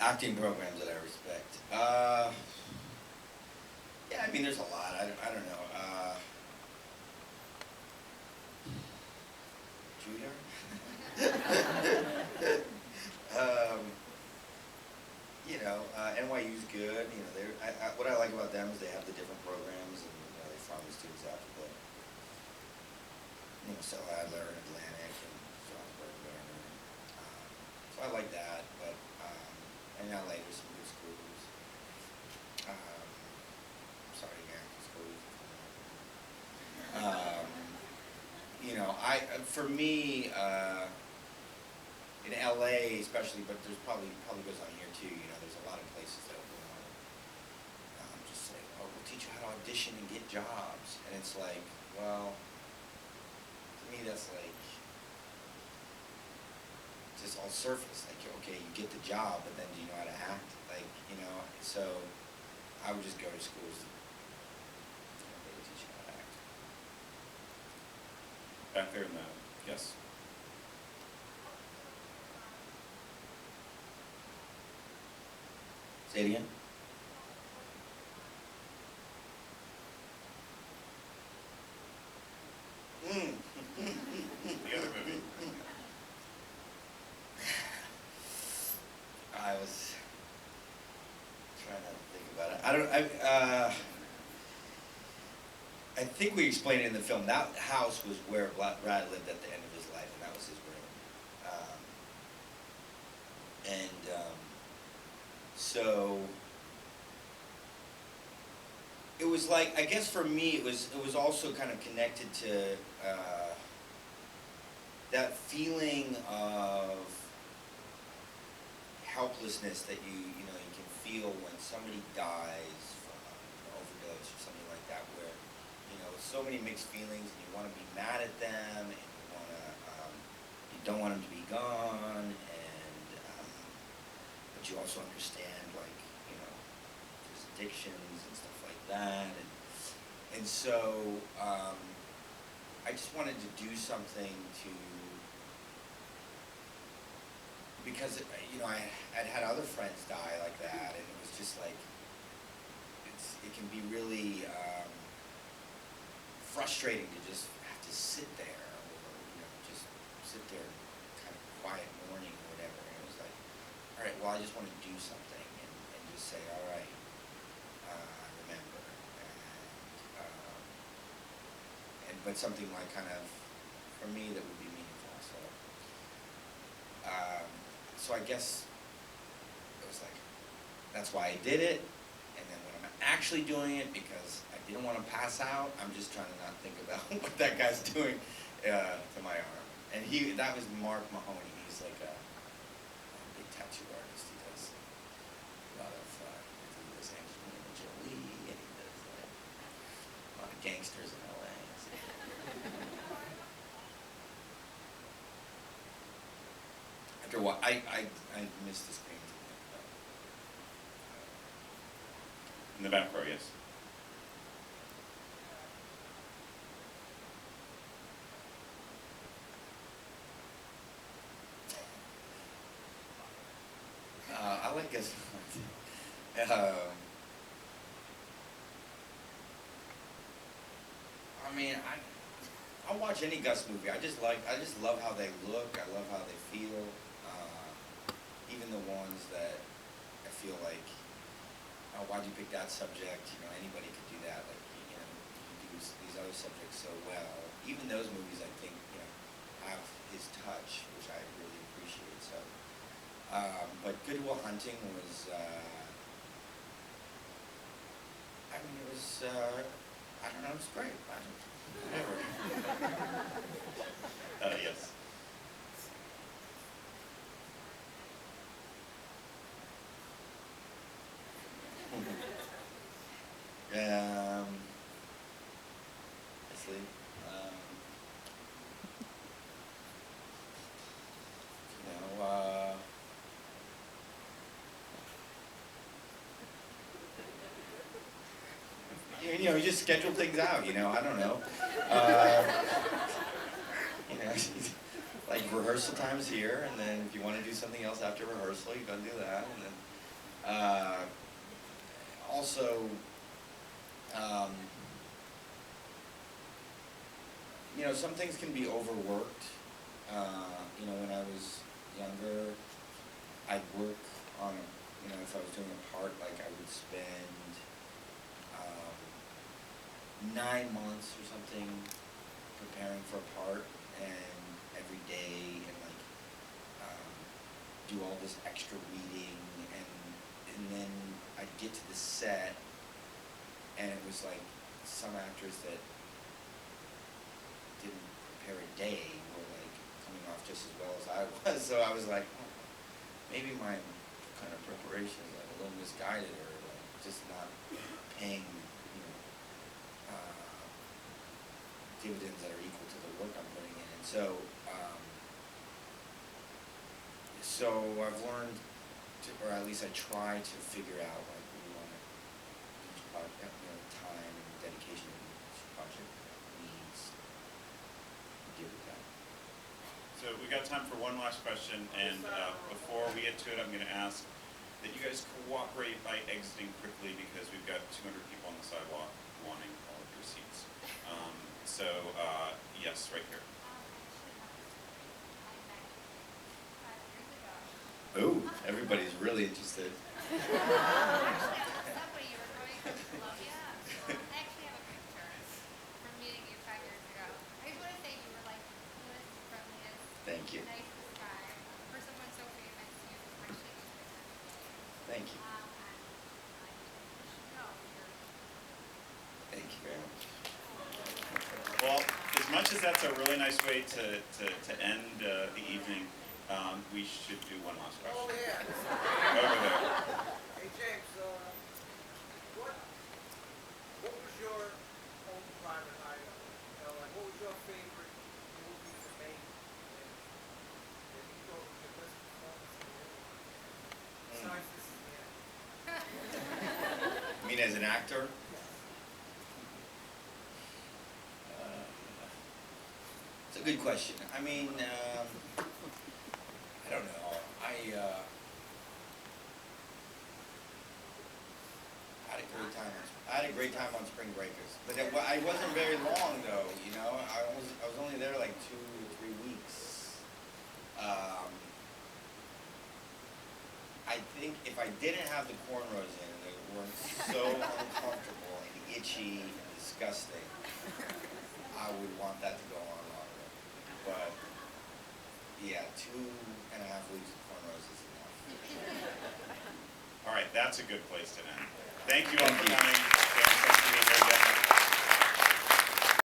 Acting programs that I respect. Yeah, I mean, there's a lot. I don't know. Juilliard? um, NYU's good. What I like about them is they have the different programs, and they farm the students out to Stella Adler and Atlantic and Strasbourg and whatever. So I like that, but in LA there's some good schools. Sorry, American schools. For me, in LA especially, but there's probably goes on here too. There's a lot of places that just say, oh, we'll teach you how to audition and get jobs, and it's like, well, to me that's like just all surface. Like, okay, you get the job, but then do you know how to act? So I would just go to schools to really teach you how to act. Back there in the, yes. Say it again. The other movie. I was trying to think about it. I think we explained it in the film. That house was where Brad lived at the end of his life, and that was his room. So it was like, I guess for me, it was also kind of connected to that feeling of helplessness that you can feel when somebody dies from an overdose or something like that, where so many mixed feelings, and you want to be mad at them, and you don't want them to be gone, and but you also understand, like, there's addictions and stuff like that, and so I just wanted to do something to, because I'd had other friends die like that, and it was just like, it can be really frustrating to just have to sit there, or just sit there kind of quiet mourning or whatever. And it was like, all right, well, I just want to do something and just say, all right, I remember, but something like kind of, for me, that would be meaningful. So I guess it was like, that's why I did it. And then when I'm actually doing it, because I didn't want to pass out, I'm just trying to not think about what that guy's doing to my arm. And that was Mark Mahoney. He's like a big tattoo artist. He does a lot of, he does Angelina Jolie, and he does like a lot of gangsters in LA. After a while, I missed the screen. In the back row, yes. I like Gus. I mean, I'll watch any Gus movie. I just love how they look. I love how they feel. Even the ones that I feel like, oh, why'd you pick that subject? Anybody could do that. Like, you do these other subjects so well. Even those movies, I think, have his touch, which I really appreciate. So, but Good Will Hunting was, I don't know, it was great. Whatever. Yes. Actually, you just schedule things out. I don't know. Like rehearsal time's here, and then if you want to do something else after rehearsal, you gotta do that. And then also, you know, some things can be overworked. You know, when I was younger, I'd work on, you know, if I was doing a part, like I would spend 9 months or something preparing for a part, and every day, and like do all this extra reading, and then I'd get to the set, and it was like some actors that didn't prepare a day were like coming off just as well as I was. So I was like, oh, maybe my kind of preparation is like a little misguided, or like just not paying, you know, dividends that are equal to the work I'm putting in. And so, so I've learned to, or at least I try to figure out like what we want each project, you know, time and dedication each project needs to deal with that. So we got time for one last question, and before we get to it, I'm going to ask that you guys cooperate by exiting quickly, because we've got 200 people on the sidewalk wanting all of your seats. Yes, right here. Ooh, everybody's really interested. Actually, I was somebody you were going from Columbia. I actually have a picture from meeting you 5 years ago. I just want to say you were like the coolest, friendliest, Thank you. nicest guy. For someone so famous, you actually do pictures. Thank you. And I should know you're. Thank you very much. Well, as much as that's a really nice way to end the evening, we should do one last question. Oh, yeah. Over there. Hey, James, what was your own private idol? You know, like, what was your favorite movie to make? And you thought was your best performance in the movie? Besides this is the end. I mean, as an actor? It's a good question. I mean, I don't know. I had a great time on Spring Breakers, but I wasn't very long though. You know, I was only there like 2 or 3 weeks. I think if I didn't have the cornrows in, and they weren't so uncomfortable and itchy and disgusting, I would want that to go on longer. But yeah, 2.5 weeks of cornrows is enough. All right, that's a good place to end. Thank you all for coming.